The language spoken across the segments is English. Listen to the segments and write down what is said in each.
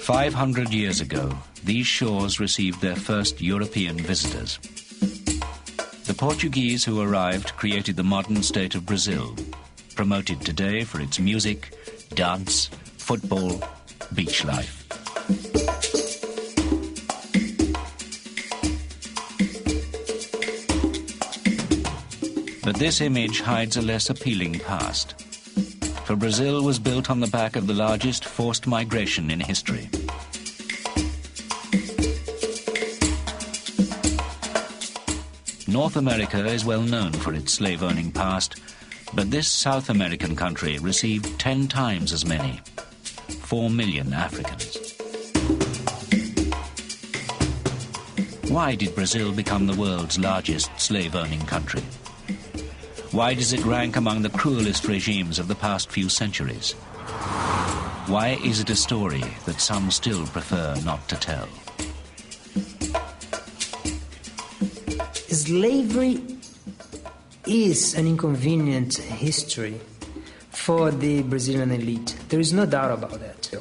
500 years ago, these shores received their first European visitors. The Portuguese who arrived created the modern state of Brazil, promoted today for its music, dance, football, beach life. But this image hides a less appealing past. For Brazil was built on the back of the largest forced migration in history. North America is well known for its slave-owning past, but this South American country received 10 times as many, 4 million Africans. Why did Brazil become the world's largest slave-owning country? Why does it rank among the cruelest regimes of the past few centuries? Why is it a story that some still prefer not to tell? Slavery is an inconvenient history for the Brazilian elite. There is no doubt about that.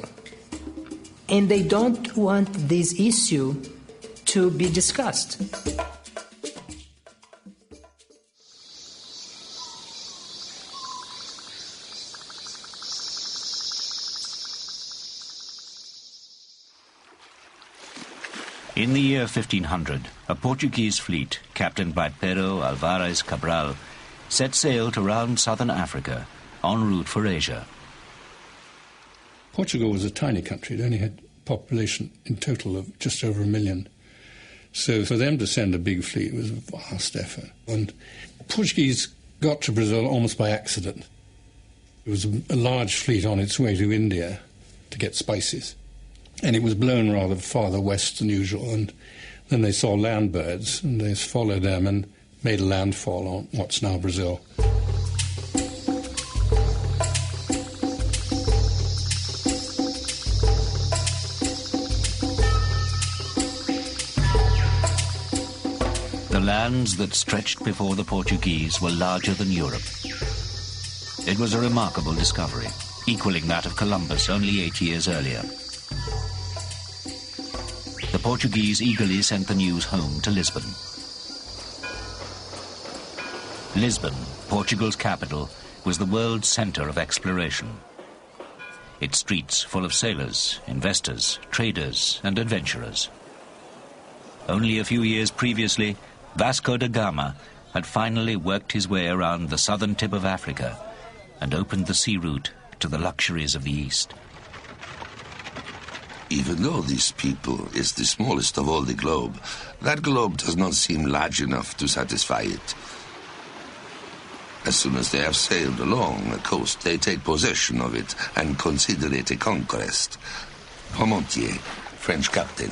And they don't want this issue to be discussed. In the year 1500, a Portuguese fleet, captained by Pero Alvarez Cabral, set sail to round southern Africa, en route for Asia. Portugal was a tiny country. It only had a population in total of just over 1 million. So for them to send a big fleet was a vast effort. And Portuguese got to Brazil almost by accident. It was a large fleet on its way to India to get spices. And it was blown rather farther west than usual, and then they saw land birds, and they followed them and made a landfall on what's now Brazil. The lands that stretched before the Portuguese were larger than Europe. It was a remarkable discovery, equaling that of Columbus only 8 years earlier. The Portuguese eagerly sent the news home to Lisbon. Lisbon, Portugal's capital, was the world's center of exploration. Its streets full of sailors, investors, traders, and adventurers. Only a few years previously, Vasco da Gama had finally worked his way around the southern tip of Africa and opened the sea route to the luxuries of the East. Even though this people is the smallest of all the globe, that globe does not seem large enough to satisfy it. As soon as they have sailed along the coast, they take possession of it and consider it a conquest. Parmentier, French captain.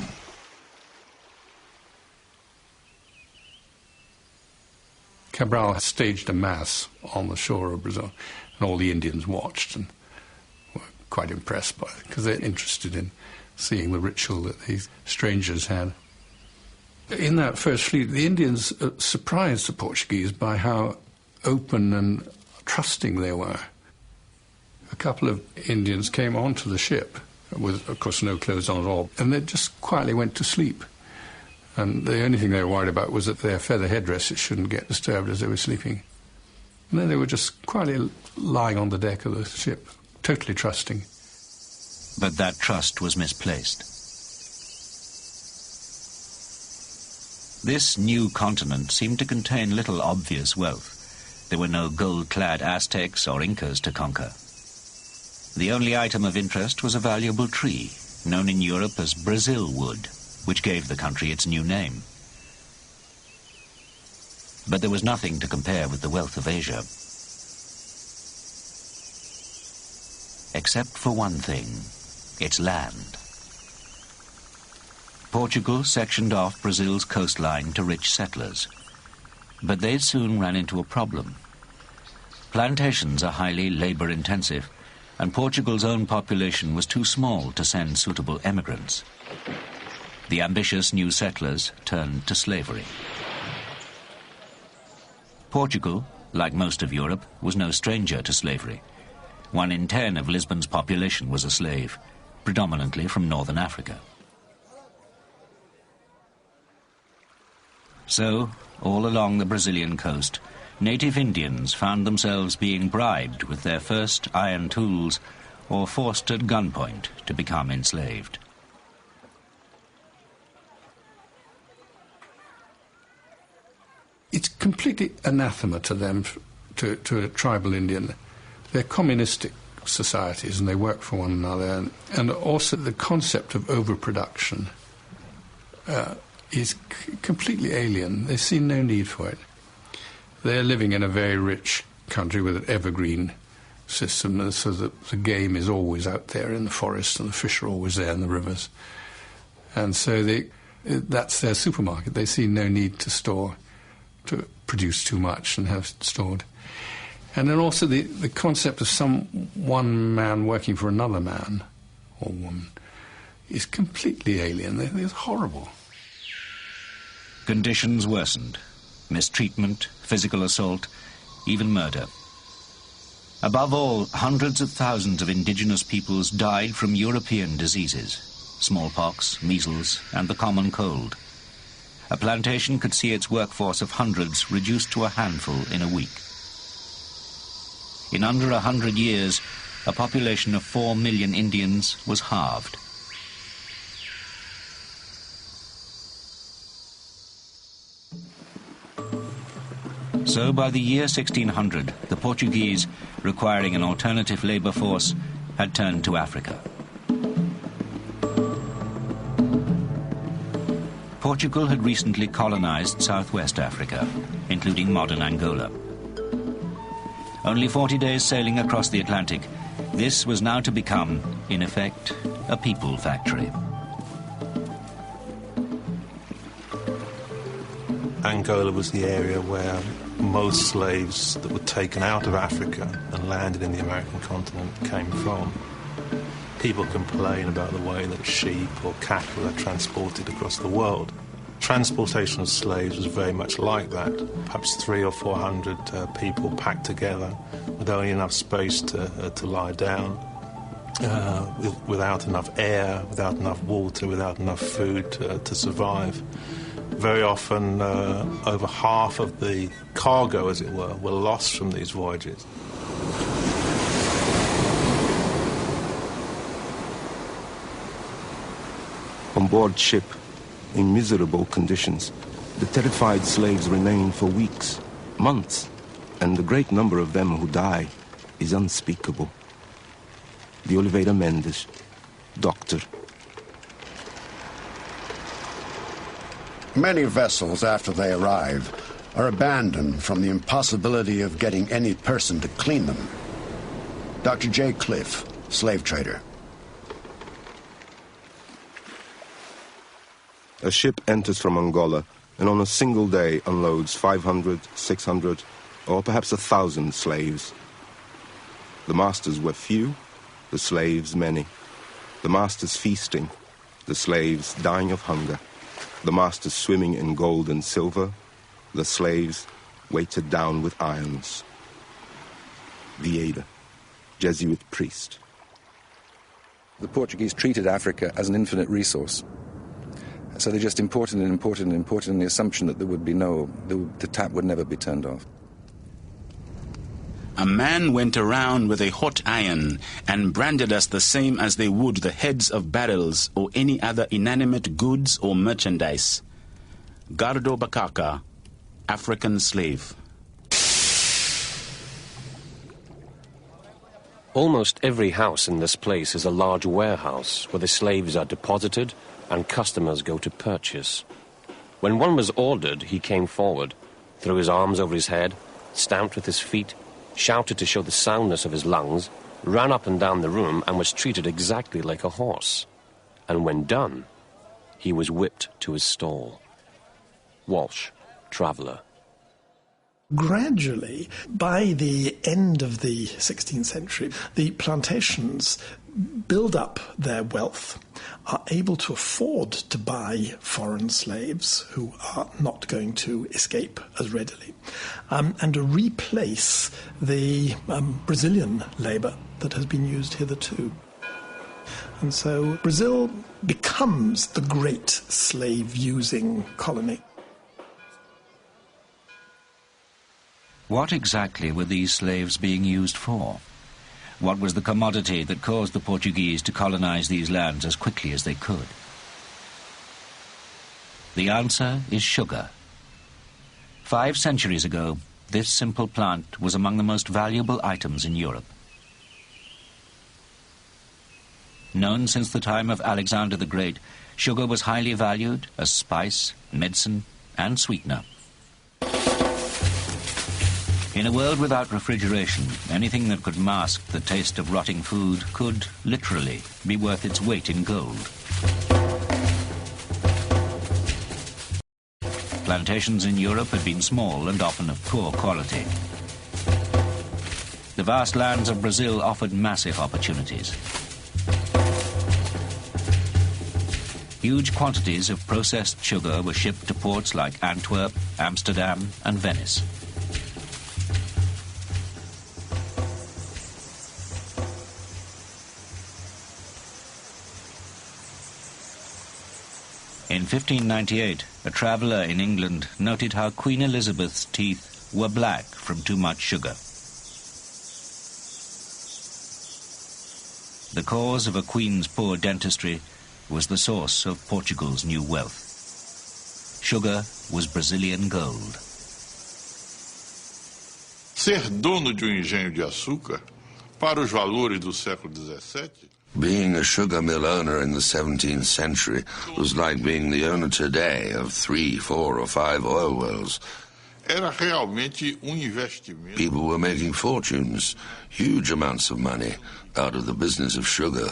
Cabral staged a mass on the shore of Brazil, and all the Indians watched and were quite impressed by it, because they're interested in seeing the ritual that these strangers had. In that first fleet, the Indians surprised the Portuguese by how open and trusting they were. A couple of Indians came onto the ship with, of course, no clothes on at all, and they just quietly went to sleep. And the only thing they were worried about was that their feather headdresses shouldn't get disturbed as they were sleeping. And then they were just quietly lying on the deck of the ship, totally trusting. But that trust was misplaced. This new continent seemed to contain little obvious wealth. There were no gold-clad Aztecs or Incas to conquer. The only item of interest was a valuable tree, known in Europe as Brazil wood, which gave the country its new name. But there was nothing to compare with the wealth of Asia. Except for one thing. Its land. Portugal sectioned off Brazil's coastline to rich settlers, but they soon ran into a problem. Plantations are highly labor-intensive, and Portugal's own population was too small to send suitable emigrants. The ambitious new settlers turned to slavery. Portugal, like most of Europe, was no stranger to slavery. 1 in 10 of Lisbon's population was a slave. predominantly from northern Africa. So, all along the Brazilian coast, native Indians found themselves being bribed with their first iron tools or forced at gunpoint to become enslaved. It's completely anathema to them, to a tribal Indian. They're communistic societies and they work for one another. And also the concept of overproduction is completely alien. They see no need for it. They're living in a very rich country with an evergreen system, so that the game is always out there in the forest and the fish are always there in the rivers. And so that's their supermarket. They see no need to produce too much and have stored. And then also the concept of one man working for another man or woman is completely alien. It's horrible. Conditions worsened. Mistreatment, physical assault, even murder. Above all, hundreds of thousands of indigenous peoples died from European diseases, smallpox, measles, and the common cold. A plantation could see its workforce of hundreds reduced to a handful in a week. In under 100 years, a population of 4 million Indians was halved. So by the year 1600, the Portuguese, requiring an alternative labour force, had turned to Africa. Portugal had recently colonised southwest Africa, including modern Angola. Only 40 days sailing across the Atlantic, this was now to become, in effect, a people factory. Angola was the area where most slaves that were taken out of Africa and landed in the American continent came from. People complain about the way that sheep or cattle are transported across the world. Transportation of slaves was very much like that. Perhaps 300 or 400 people packed together with only enough space to lie down, without enough air, without enough water, without enough food to survive. Very often, over half of the cargo, as it were lost from these voyages. On board ship, in miserable conditions, the terrified slaves remain for weeks, months, and the great number of them who die is unspeakable. De Oliveira Mendes, doctor. Many vessels, after they arrive, are abandoned from the impossibility of getting any person to clean them. Dr. J. Cliff, slave trader. A ship enters from Angola and on a single day unloads 500, 600, or perhaps 1,000 slaves. The masters were few, the slaves many. The masters feasting, the slaves dying of hunger. The masters swimming in gold and silver, the slaves weighted down with irons. Vieira, Jesuit priest. The Portuguese treated Africa as an infinite resource. So they just imported and imported and imported on the assumption that the tap would never be turned off. A man went around with a hot iron and branded us the same as they would the heads of barrels or any other inanimate goods or merchandise. Gardo Bakaka, African slave. Almost every house in this place is a large warehouse where the slaves are deposited and customers go to purchase. When one was ordered, he came forward, threw his arms over his head, stamped with his feet, shouted to show the soundness of his lungs, ran up and down the room and was treated exactly like a horse. And when done, he was whipped to his stall. Walsh, Traveller. Gradually, by the end of the 16th century, the plantations build up their wealth, are able to afford to buy foreign slaves who are not going to escape as readily, and to replace the Brazilian labour that has been used hitherto. And so Brazil becomes the great slave-using colony. What exactly were these slaves being used for? What was the commodity that caused the Portuguese to colonize these lands as quickly as they could? The answer is sugar. 5 centuries ago, this simple plant was among the most valuable items in Europe. Known since the time of Alexander the Great, sugar was highly valued as spice, medicine, and sweetener. In a world without refrigeration, anything that could mask the taste of rotting food could, literally, be worth its weight in gold. Plantations in Europe had been small and often of poor quality. The vast lands of Brazil offered massive opportunities. Huge quantities of processed sugar were shipped to ports like Antwerp, Amsterdam, and Venice. In 1598, a traveller in England noted how Queen Elizabeth's teeth were black from too much sugar. The cause of a queen's poor dentistry was the source of Portugal's new wealth. Sugar was Brazilian gold. Ser dono de engenho de açúcar, para os valores do século XVII, being a sugar mill owner in the 17th century was like being the owner today of 3, 4, or 5 oil wells. Era realmente investimento. People were making fortunes, huge amounts of money, out of the business of sugar.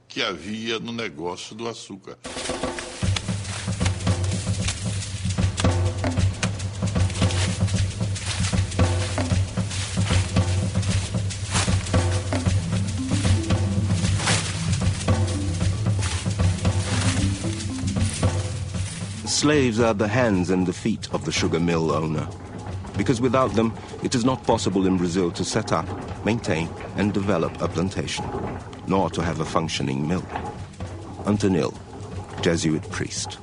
Que havia no negócio do açúcar. Slaves are the hands and the feet of the sugar mill owner, because without them, it is not possible in Brazil to set up, maintain, and develop a plantation, nor to have a functioning mill. Antonil, Jesuit priest.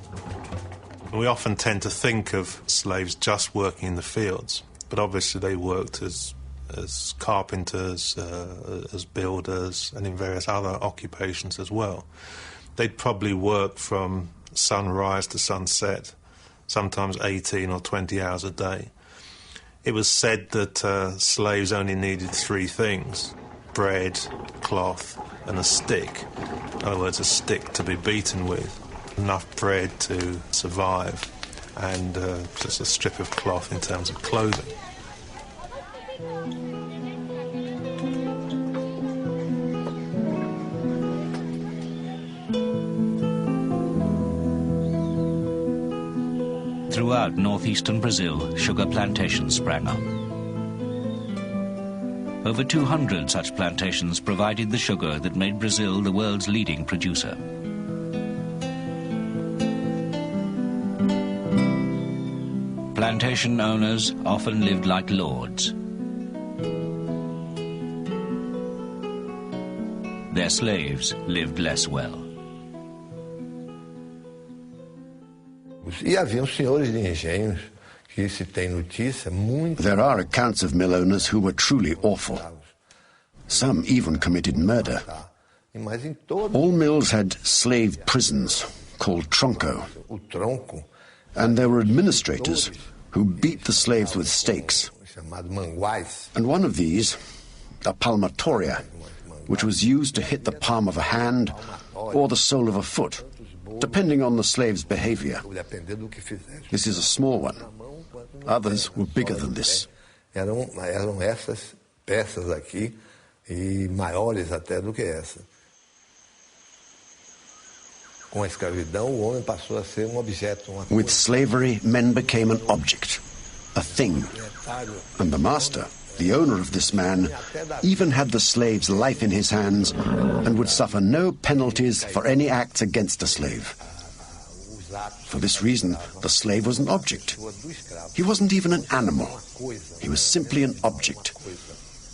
We often tend to think of slaves just working in the fields, but obviously they worked as carpenters, as builders, and in various other occupations as well. They'd probably work from sunrise to sunset, sometimes 18 or 20 hours a day. It was said that slaves only needed 3 things: bread, cloth, and a stick. In other words, a stick to be beaten with, enough bread to survive, and just a strip of cloth in terms of clothing. Throughout northeastern Brazil, sugar plantations sprang up. Over 200 such plantations provided the sugar that made Brazil the world's leading producer. Plantation owners often lived like lords. Their slaves lived less well. There are accounts of mill owners who were truly awful. Some even committed murder. All mills had slave prisons called tronco, and there were administrators who beat the slaves with stakes. And one of these, a palmatoria, which was used to hit the palm of a hand or the sole of a foot, depending on the slave's behavior. This is a small one. Others were bigger than this. Eram essas peças aqui e maiores até do que essa. Com a escravidão, o homem passou a ser objeto, uma coisa. With slavery, men became an object, a thing. And the master, the owner of this man, even had the slave's life in his hands and would suffer no penalties for any acts against a slave. For this reason, the slave was an object. He wasn't even an animal. He was simply an object.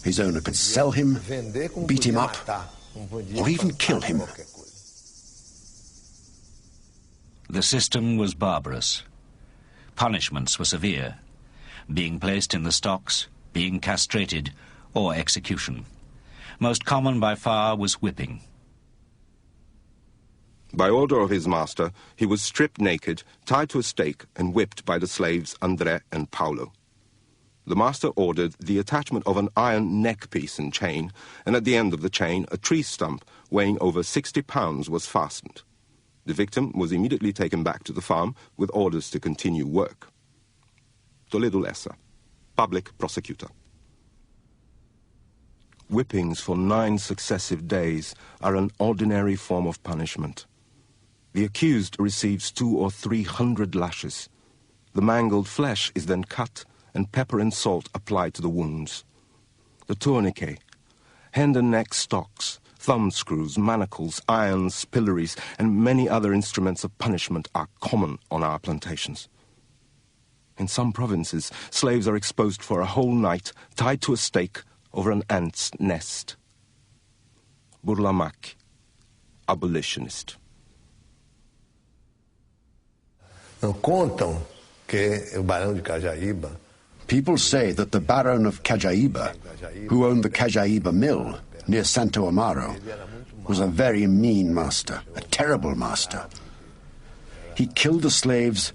His owner could sell him, beat him up, or even kill him. The system was barbarous. Punishments were severe, being placed in the stocks, being castrated, or execution. Most common by far was whipping. By order of his master, he was stripped naked, tied to a stake, and whipped by the slaves André and Paulo. The master ordered the attachment of an iron neck piece and chain, and at the end of the chain, a tree stump weighing over 60 pounds was fastened. The victim was immediately taken back to the farm with orders to continue work. Toledo Lessa, public prosecutor. Whippings for 9 successive days are an ordinary form of punishment. The accused receives 200 or 300 lashes. The mangled flesh is then cut and pepper and salt applied to the wounds. The tourniquet, hand and neck stocks, thumb screws, manacles, irons, pillories, and many other instruments of punishment are common on our plantations. In some provinces, slaves are exposed for a whole night, tied to a stake over an ant's nest. Burlamac, abolitionist. People say that the Baron of Cajaíba, who owned the Cajaíba mill near Santo Amaro, was a very mean master, a terrible master. He killed the slaves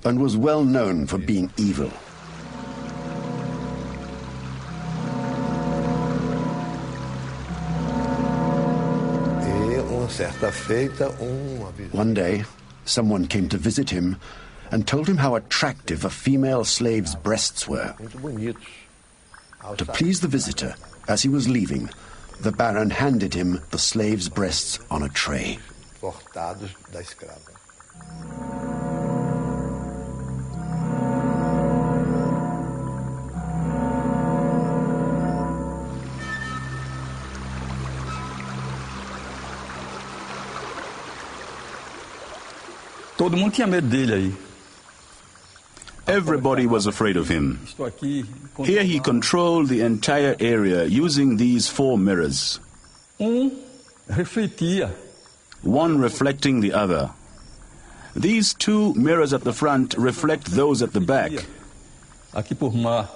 and was well known for being evil. One day, someone came to visit him and told him how attractive a female slave's breasts were. To please the visitor, as he was leaving, the Baron handed him the slave's breasts on a tray. Todo mundo tinha medo dele aí. Everybody was afraid of him. Here he controlled the entire area using these 4 mirrors. Refletia. One reflecting the other. These 2 mirrors at the front reflect those at the back. Aqui por mar.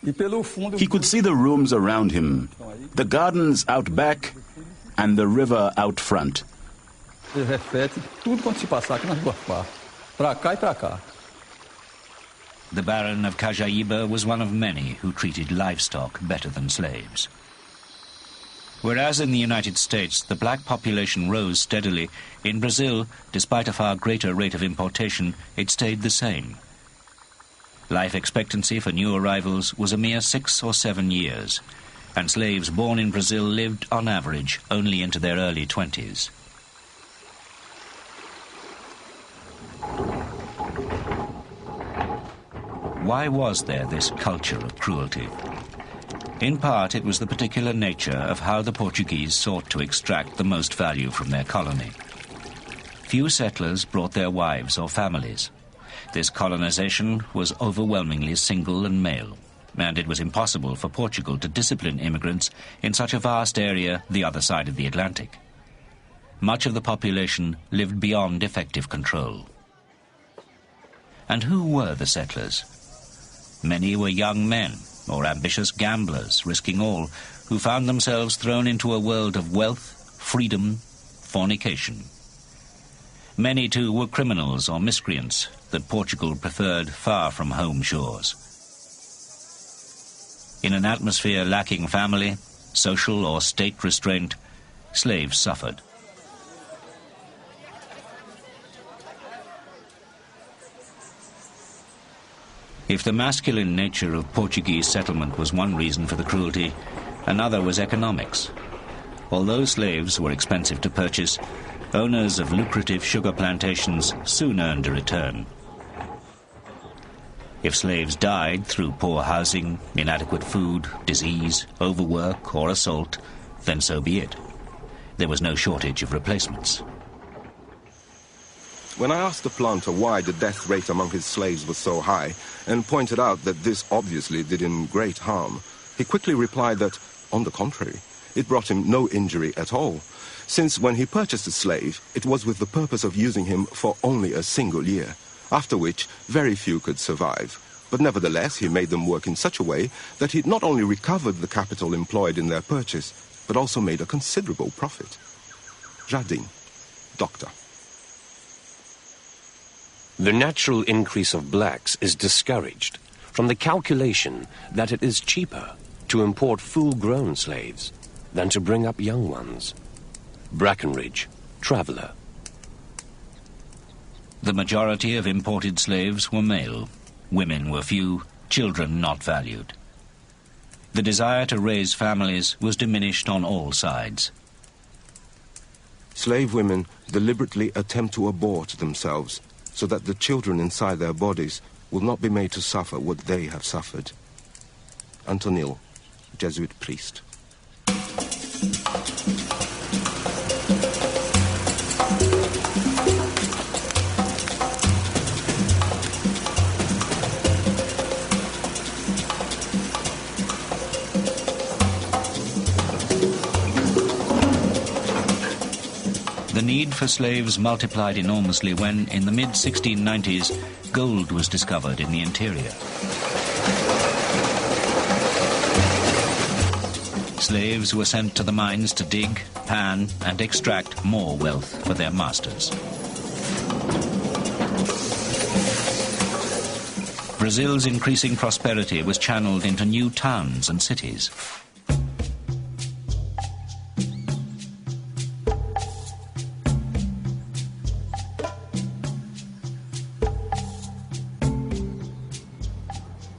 He could see the rooms around him, the gardens out back, and the river out front. Ele reflete tudo quanto se passar aqui nas 2 partes. Para cá e para cá. The Baron of Cajaíba was one of many who treated livestock better than slaves. Whereas in the United States the black population rose steadily, in Brazil, despite a far greater rate of importation, it stayed the same. Life expectancy for new arrivals was a mere 6 or 7 years, and slaves born in Brazil lived, on average, only into their early 20s. Why was there this culture of cruelty? In part, it was the particular nature of how the Portuguese sought to extract the most value from their colony. Few settlers brought their wives or families. This colonization was overwhelmingly single and male, and it was impossible for Portugal to discipline immigrants in such a vast area the other side of the Atlantic. Much of the population lived beyond effective control. And who were the settlers? Many were young men, or ambitious gamblers, risking all, who found themselves thrown into a world of wealth, freedom, fornication. Many, too, were criminals or miscreants that Portugal preferred far from home shores. In an atmosphere lacking family, social or state restraint, slaves suffered. If the masculine nature of Portuguese settlement was one reason for the cruelty, another was economics. Although slaves were expensive to purchase, owners of lucrative sugar plantations soon earned a return. If slaves died through poor housing, inadequate food, disease, overwork, or assault, then so be it. There was no shortage of replacements. When I asked the planter why the death rate among his slaves was so high, and pointed out that this obviously did him great harm, he quickly replied that, on the contrary, it brought him no injury at all. since when he purchased a slave, it was with the purpose of using him for only a single year, after which very few could survive. But nevertheless, he made them work in such a way that he not only recovered the capital employed in their purchase, but also made a considerable profit. Jardin, doctor. The natural increase of blacks is discouraged from the calculation that it is cheaper to import full-grown slaves than to bring up young ones. Brackenridge, Traveller. The majority of imported slaves were male. Women were few, children not valued. The desire to raise families was diminished on all sides. Slave women deliberately attempt to abort themselves so that the children inside their bodies will not be made to suffer what they have suffered. Antonil, Jesuit priest. The need for slaves multiplied enormously when, in the mid-1690s, gold was discovered in the interior. Slaves were sent to the mines to dig, pan, and extract more wealth for their masters. Brazil's increasing prosperity was channeled into new towns and cities.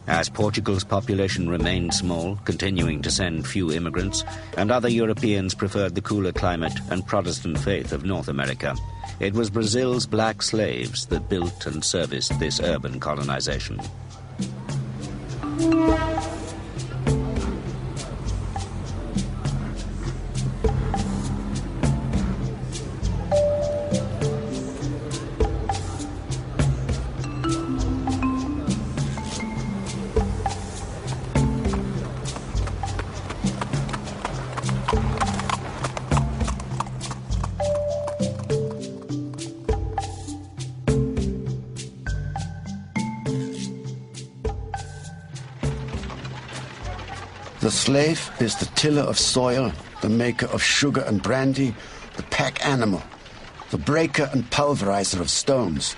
As Portugal's population remained small, continuing to send few immigrants, and other Europeans preferred the cooler climate and Protestant faith of North America, it was Brazil's black slaves that built and serviced this urban colonization. The slave is the tiller of soil, the maker of sugar and brandy, the pack animal, the breaker and pulverizer of stones,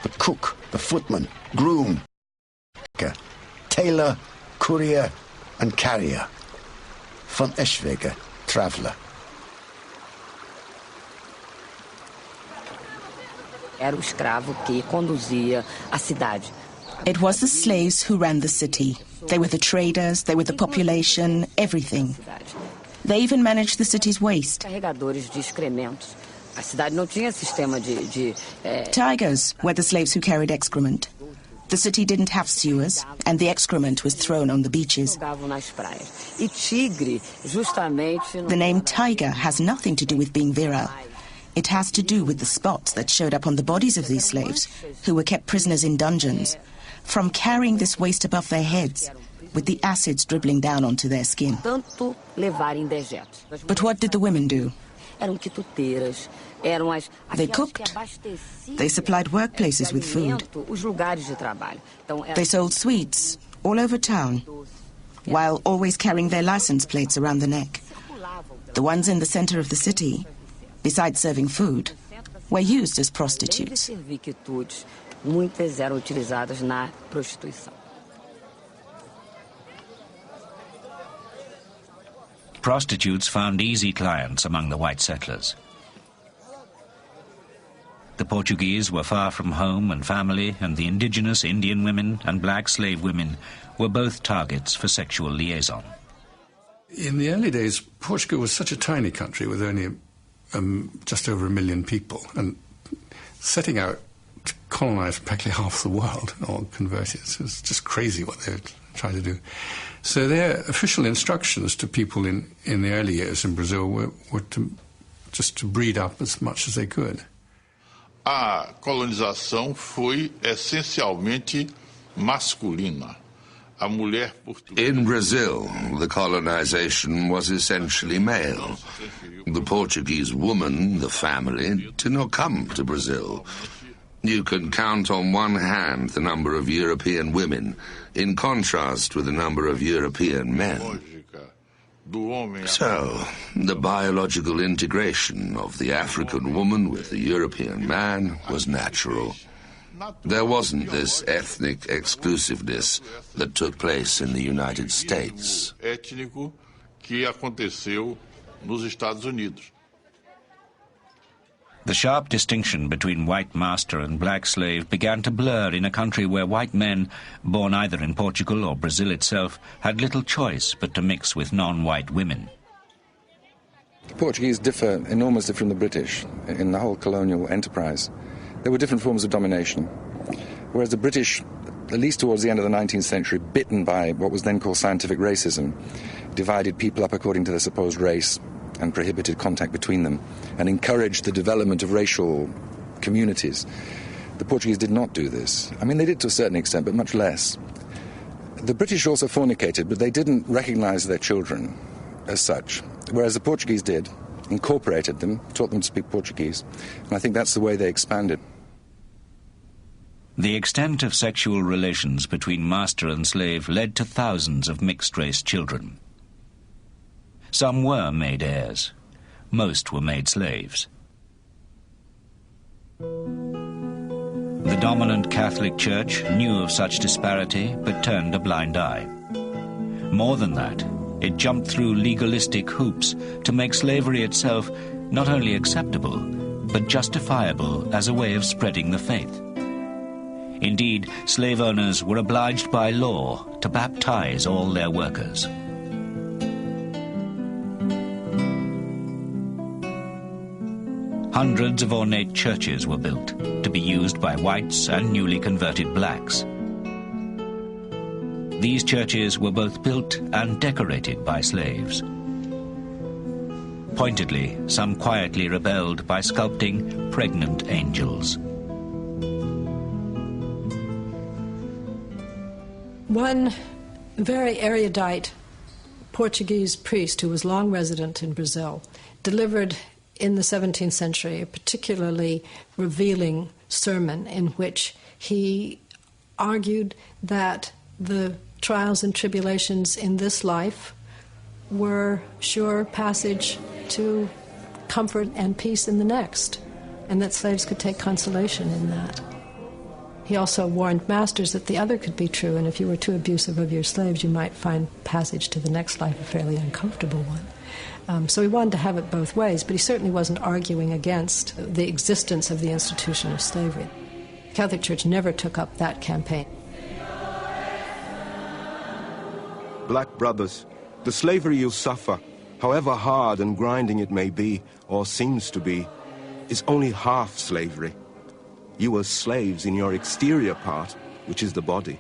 the cook, the footman, groom, tailor, courier, and carrier. Von Eschwege, Traveller. Era o escravo que conduzia a cidade. It was the slaves who ran the city. They were the traders, they were the population, everything. They even managed the city's waste. Carregadores de excrementos. A cidade não tinha sistema de Tigers were the slaves who carried excrement. The city didn't have sewers, and the excrement was thrown on the beaches. E tigre, justamente. The name tiger has nothing to do with being virile. It has to do with the spots that showed up on the bodies of these slaves, who were kept prisoners in dungeons, from carrying this waste above their heads, with the acids dribbling down onto their skin. But what did the women do? They cooked. They supplied workplaces with food. They sold sweets all over town, while always carrying their license plates around the neck. The ones in the center of the city, besides serving food, were used as prostitutes. Muitas eram utilizadas na prostituição. Prostitutes found easy clients among the white settlers. The Portuguese were far from home and family, and the indigenous Indian women and black slave women were both targets for sexual liaison. In the early days, Portugal was such a tiny country with only just over 1 million people, and setting out to colonize practically half the world or convert it. It was just crazy what they were trying to do. So their official instructions to people in the early years in Brazil were just to breed up as much as they could. A colonização foi essencialmente masculina. In Brazil, the colonization was essentially male. The Portuguese woman, the family, did not come to Brazil. You can count on one hand the number of European women, in contrast with the number of European men. So, the biological integration of the African woman with the European man was natural. There wasn't this ethnic exclusiveness that took place in the United States. The sharp distinction between white master and black slave began to blur in a country where white men, born either in Portugal or Brazil itself, had little choice but to mix with non-white women. The Portuguese differ enormously from the British in the whole colonial enterprise. There were different forms of domination, whereas the British, at least towards the end of the 19th century, bitten by what was then called scientific racism, divided people up according to their supposed race and prohibited contact between them, and encouraged the development of racial communities. The Portuguese did not do this. I mean, they did to a certain extent, but much less. The British also fornicated, but they didn't recognize their children as such, whereas the Portuguese did, incorporated them, taught them to speak Portuguese, and I think that's the way they expanded. The extent of sexual relations between master and slave led to thousands of mixed-race children. Some were made heirs. Most were made slaves. The dominant Catholic Church knew of such disparity but turned a blind eye. More than that, it jumped through legalistic hoops to make slavery itself not only acceptable, but justifiable as a way of spreading the faith. Indeed, slave owners were obliged by law to baptize all their workers. Hundreds of ornate churches were built to be used by whites and newly converted blacks. These churches were both built and decorated by slaves. Pointedly, some quietly rebelled by sculpting pregnant angels. One very erudite Portuguese priest who was long resident in Brazil delivered in the 17th century a particularly revealing sermon in which he argued that the trials and tribulations in this life were sure passage to comfort and peace in the next, and that slaves could take consolation in that. He also warned masters that the other could be true, and if you were too abusive of your slaves, you might find passage to the next life a fairly uncomfortable one. So he wanted to have it both ways, but he certainly wasn't arguing against the existence of the institution of slavery. The Catholic Church never took up that campaign. Black brothers, the slavery you suffer, however hard and grinding it may be, or seems to be, is only half slavery. You are slaves in your exterior part, which is the body.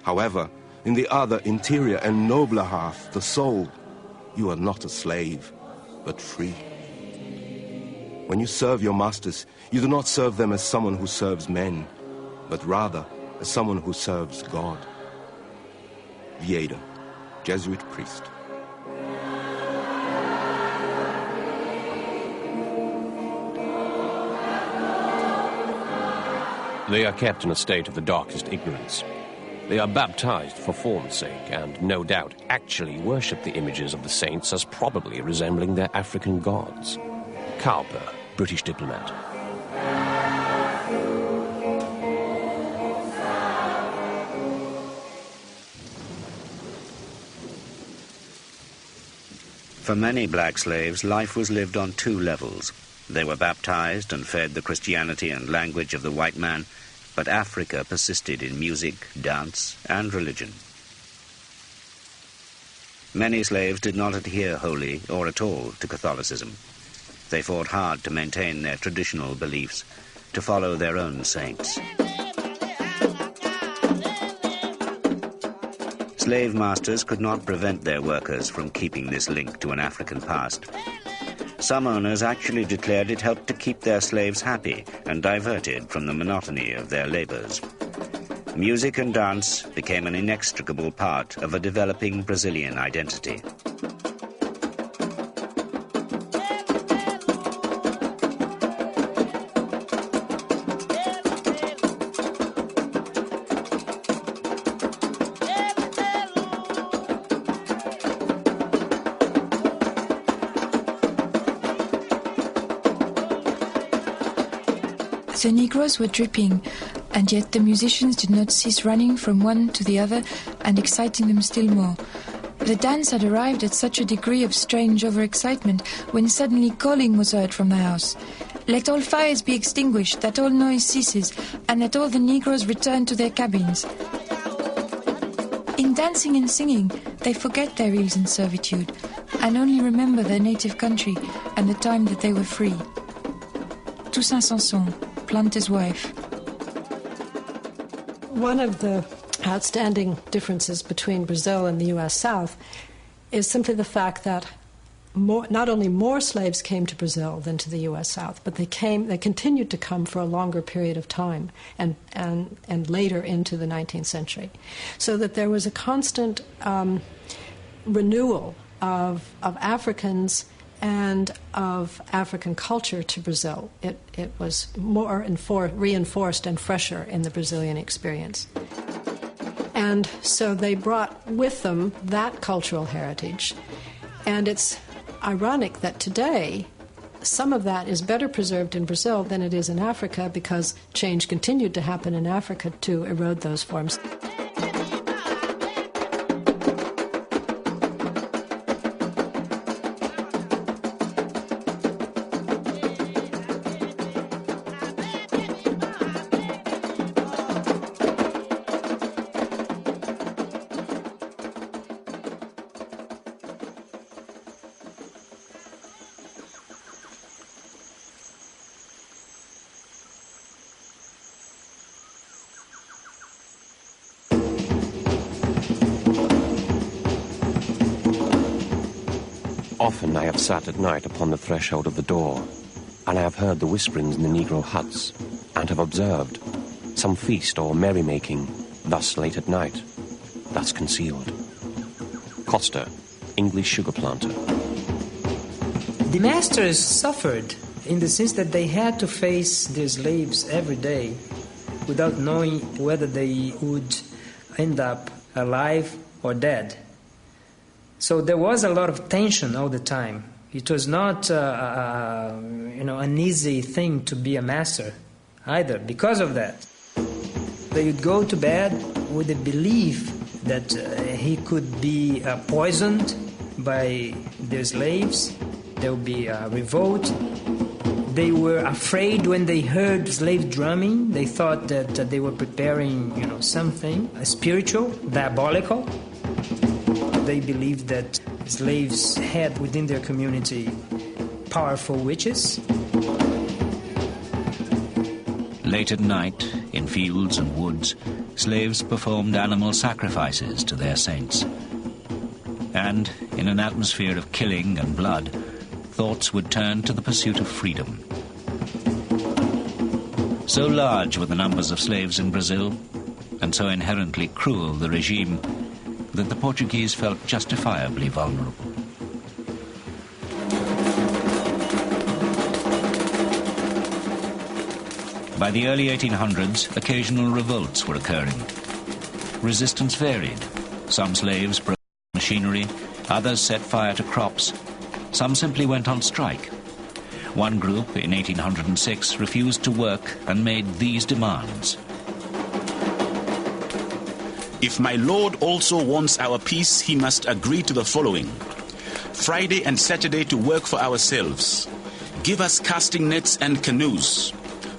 However, in the other interior and nobler half, the soul, you are not a slave, but free. When you serve your masters, you do not serve them as someone who serves men, but rather as someone who serves God. Vieira, Jesuit priest. They are kept in a state of the darkest ignorance. They are baptized for form's sake, and no doubt actually worship the images of the saints as probably resembling their African gods. Cowper, British diplomat. For many black slaves, life was lived on two levels. They were baptized and fed the Christianity and language of the white man, but Africa persisted in music, dance, and religion. Many slaves did not adhere wholly or at all to Catholicism. They fought hard to maintain their traditional beliefs, to follow their own saints. Slave masters could not prevent their workers from keeping this link to an African past. Some owners actually declared it helped to keep their slaves happy and diverted from the monotony of their labors. music and dance became an inextricable part of a developing Brazilian identity. The Negroes were dripping, and yet the musicians did not cease running from one to the other and exciting them still more. The dance had arrived at such a degree of strange overexcitement when suddenly calling was heard from the house. Let all fires be extinguished, that all noise ceases, and let all the Negroes return to their cabins. In dancing and singing, they forget their ills and servitude, and only remember their native country and the time that they were free. Toussaint Sanson, Planter's Wife. One of the outstanding differences between Brazil and the U.S. South is simply the fact that not only more slaves came to Brazil than to the U.S. South, but they continued to come for a longer period of time and later into the 19th century. So that there was a constant renewal of Africans and of African culture to Brazil. It was more reinforced and fresher in the Brazilian experience. And so they brought with them that cultural heritage. And it's ironic that today some of that is better preserved in Brazil than it is in Africa, because change continued to happen in Africa to erode those forms. Often I have sat at night upon the threshold of the door, and I have heard the whisperings in the Negro huts, and have observed some feast or merrymaking, thus late at night, thus concealed. Costa, English sugar planter. The masters suffered in the sense that they had to face their slaves every day without knowing whether they would end up alive or dead. So there was a lot of tension all the time. It was not an easy thing to be a master either because of that. They would go to bed with the belief that he could be poisoned by their slaves. There would be a revolt. They were afraid when they heard slaves drumming. They thought that they were preparing, something spiritual, diabolical. They believed that slaves had within their community powerful witches. Late at night, in fields and woods, slaves performed animal sacrifices to their saints. And in an atmosphere of killing and blood, thoughts would turn to the pursuit of freedom. So large were the numbers of slaves in Brazil, and so inherently cruel the regime, that the Portuguese felt justifiably vulnerable. By the early 1800s, occasional revolts were occurring. Resistance varied. Some slaves broke machinery, others set fire to crops, some simply went on strike. One group in 1806 refused to work and made these demands. If my lord also wants our peace, he must agree to the following. Friday and Saturday to work for ourselves. Give us casting nets and canoes.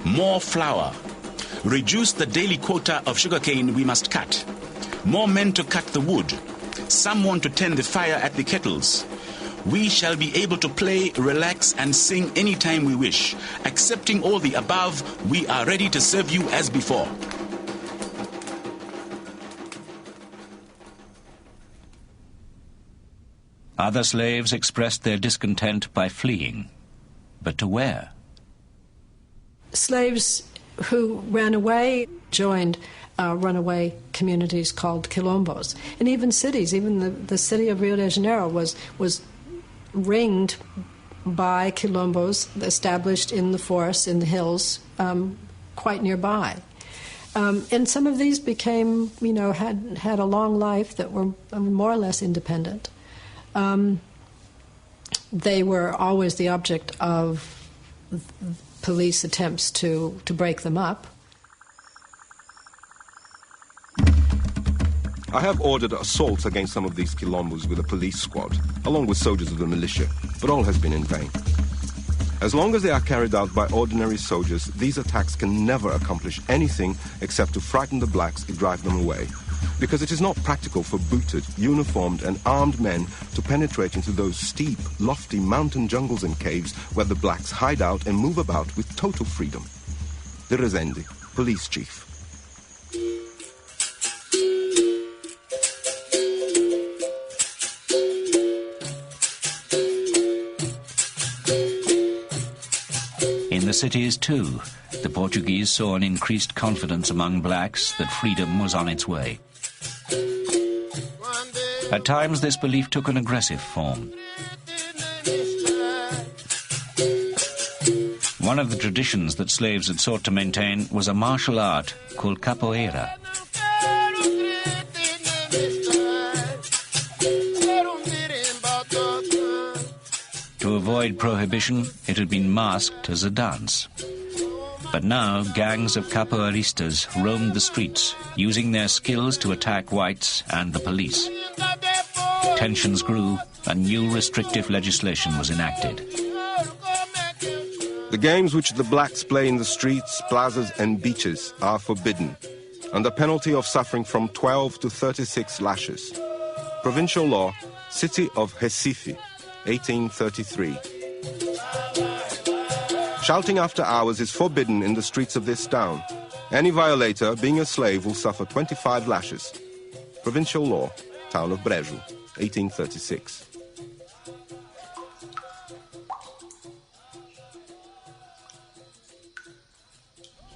More flour. Reduce the daily quota of sugarcane we must cut. More men to cut the wood. Someone to tend the fire at the kettles. We shall be able to play, relax, and sing any time we wish. Accepting all the above, we are ready to serve you as before. Other slaves expressed their discontent by fleeing. But to where? Slaves who ran away joined runaway communities called quilombos. And even cities, even the city of Rio de Janeiro was ringed by quilombos established in the forests, in the hills, quite nearby. And some of these became, had a long life that were more or less independent. They were always the object of police attempts to break them up. I have ordered assaults against some of these quilombos with a police squad, along with soldiers of the militia, but all has been in vain. As long as they are carried out by ordinary soldiers, these attacks can never accomplish anything except to frighten the blacks and drive them away, because it is not practical for booted, uniformed and armed men to penetrate into those steep, lofty mountain jungles and caves where the blacks hide out and move about with total freedom. De Rezende, police chief. In the cities, too, the Portuguese saw an increased confidence among blacks that freedom was on its way. At times, this belief took an aggressive form. One of the traditions that slaves had sought to maintain was a martial art called capoeira. To avoid prohibition, it had been masked as a dance. But now, gangs of capoeiristas roamed the streets, using their skills to attack whites and the police. Tensions grew, and new restrictive legislation was enacted. The games which the blacks play in the streets, plazas and beaches are forbidden, under penalty of suffering from 12 to 36 lashes. Provincial law, City of Recife, 1833. Shouting after hours is forbidden in the streets of this town. Any violator, being a slave, will suffer 25 lashes. Provincial law, Town of Brejo, 1836.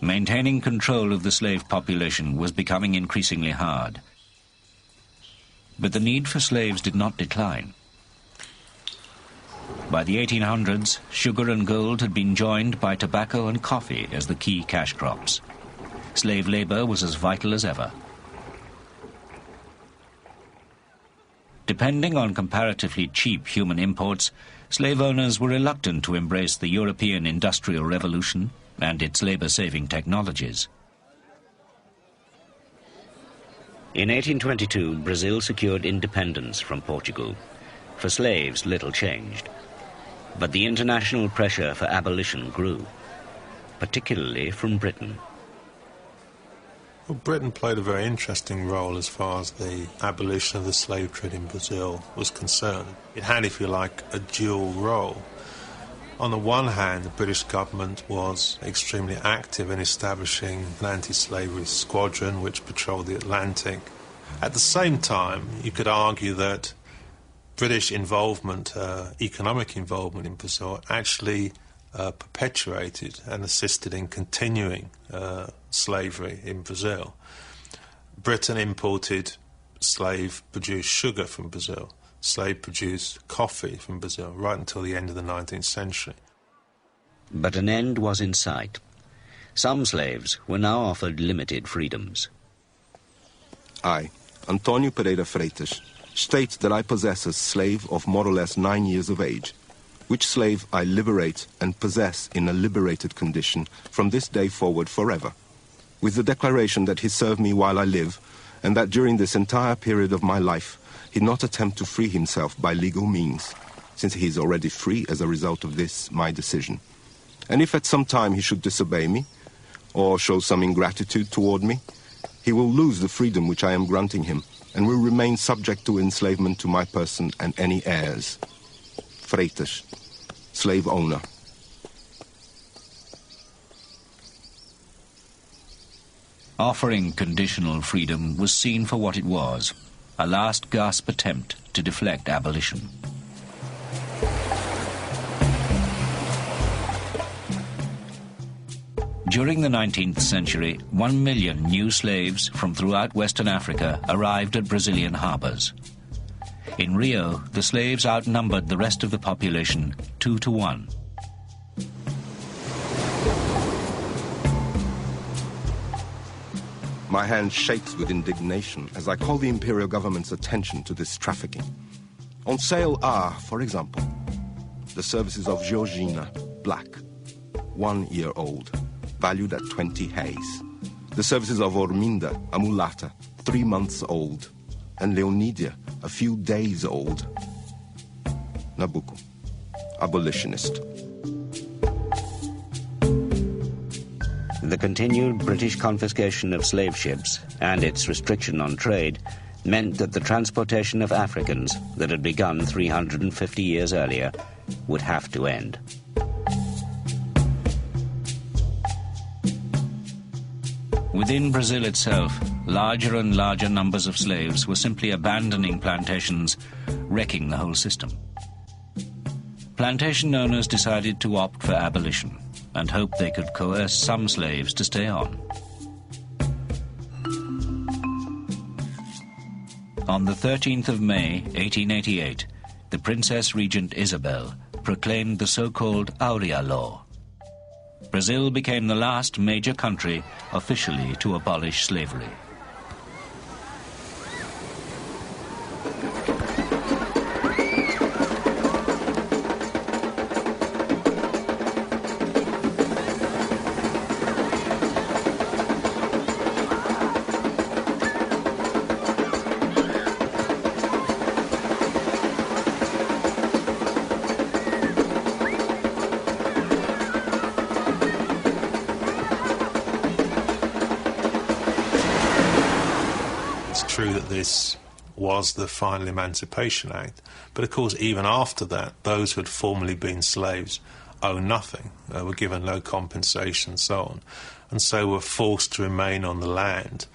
Maintaining control of the slave population was becoming increasingly hard. But the need for slaves did not decline. By the 1800s, sugar and gold had been joined by tobacco and coffee as the key cash crops. Slave labor was as vital as ever. Depending on comparatively cheap human imports, slave owners were reluctant to embrace the European Industrial Revolution and its labor-saving technologies. In 1822, Brazil secured independence from Portugal. For slaves, little changed. But the international pressure for abolition grew, particularly from Britain. Well, Britain played a very interesting role as far as the abolition of the slave trade in Brazil was concerned. It had, if you like, a dual role. On the one hand, the British government was extremely active in establishing an anti-slavery squadron which patrolled the Atlantic. At the same time, you could argue that British involvement, economic involvement in Brazil, actually perpetuated and assisted in continuing slavery in Brazil. Britain imported slave-produced sugar from Brazil, slave-produced coffee from Brazil, right until the end of the 19th century. But an end was in sight. Some slaves were now offered limited freedoms. I, Antonio Pereira Freitas, state that I possess a slave of more or less 9 years of age, which slave I liberate and possess in a liberated condition from this day forward forever, with the declaration that he served me while I live, and that during this entire period of my life he not attempt to free himself by legal means, since he is already free as a result of this, my decision. And if at some time he should disobey me, or show some ingratitude toward me, he will lose the freedom which I am granting him, and will remain subject to enslavement to my person and any heirs. Freitas, slave owner. Offering conditional freedom was seen for what it was, a last gasp attempt to deflect abolition. During the 19th century, 1 million new slaves from throughout Western Africa arrived at Brazilian harbors. In Rio, the slaves outnumbered the rest of the population 2 to 1. My hand shakes with indignation as I call the imperial government's attention to this trafficking. On sale are, for example, the services of Georgina, black, 1 year old, valued at 20 reis. The services of Orminda, a mulatta, 3 months old, and Leonidia, a few days old. Nabucco, abolitionist. The continued British confiscation of slave ships and its restriction on trade meant that the transportation of Africans that had begun 350 years earlier would have to end. Within Brazil itself, larger and larger numbers of slaves were simply abandoning plantations, wrecking the whole system. Plantation owners decided to opt for abolition and hoped they could coerce some slaves to stay on. On the 13th of May, 1888, the Princess Regent Isabel proclaimed the so-called Aurea Law. Brazil became the last major country officially to abolish slavery. This was the final Emancipation Act, but of course even after that those who had formerly been slaves owe nothing, were given no compensation and so on, and so were forced to remain on the land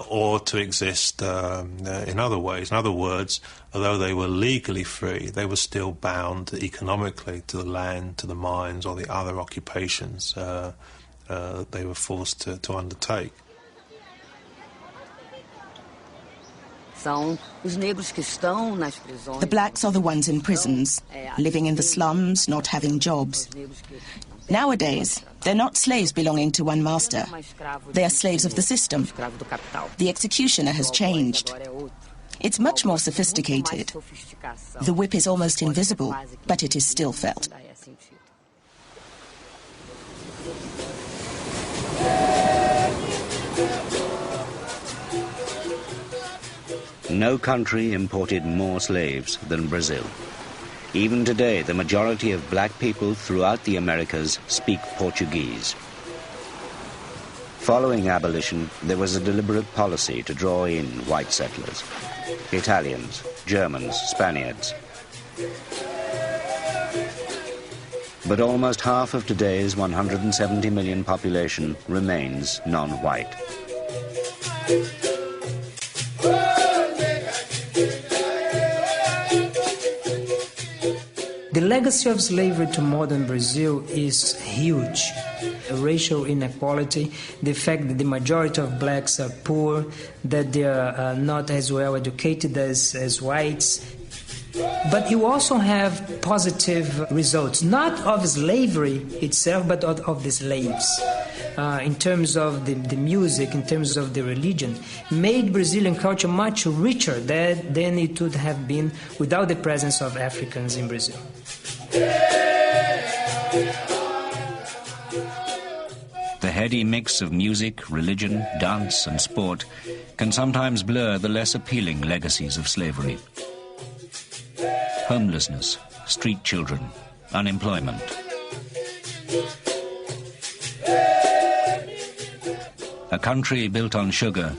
or to exist in other ways. In other words, although they were legally free, they were still bound economically to the land, to the mines or the other occupations they were forced to undertake. The blacks are the ones in prisons, living in the slums, not having jobs. Nowadays, they're not slaves belonging to one master. They are slaves of the system. The executioner has changed. It's much more sophisticated. The whip is almost invisible, but it is still felt. No country imported more slaves than Brazil. Even today, the majority of black people throughout the Americas speak Portuguese. Following abolition, there was a deliberate policy to draw in white settlers, Italians, Germans, Spaniards. But almost half of today's 170 million population remains non-white. The legacy of slavery to modern Brazil is huge. Racial inequality, the fact that the majority of blacks are poor, that they are not as well educated as whites. But you also have positive results, not of slavery itself, but of the slaves. In terms of the music, in terms of the religion, made Brazilian culture much richer than it would have been without the presence of Africans in Brazil. The heady mix of music, religion, dance and sport can sometimes blur the less appealing legacies of slavery. Homelessness, street children, unemployment. A country built on sugar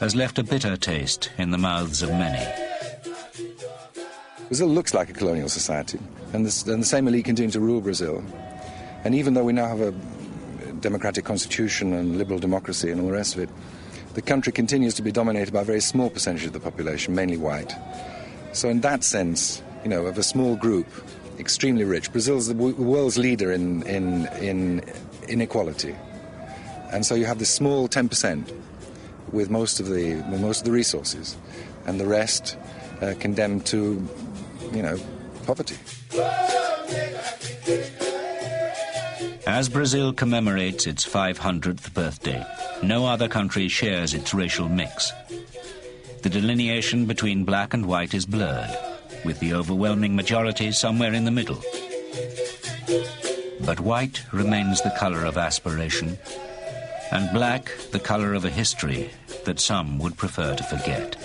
has left a bitter taste in the mouths of many. Brazil looks like a colonial society, and the same elite continue to rule Brazil. And even though we now have a democratic constitution and liberal democracy and all the rest of it, the country continues to be dominated by a very small percentage of the population, mainly white. So in that sense, you know, of a small group, extremely rich, Brazil's the world's leader in inequality. And so you have this small 10% with most of the resources, and the rest condemned to, poverty. As Brazil commemorates its 500th birthday, no other country shares its racial mix. The delineation between black and white is blurred, with the overwhelming majority somewhere in the middle. But white remains the color of aspiration, and black the color of a history that some would prefer to forget.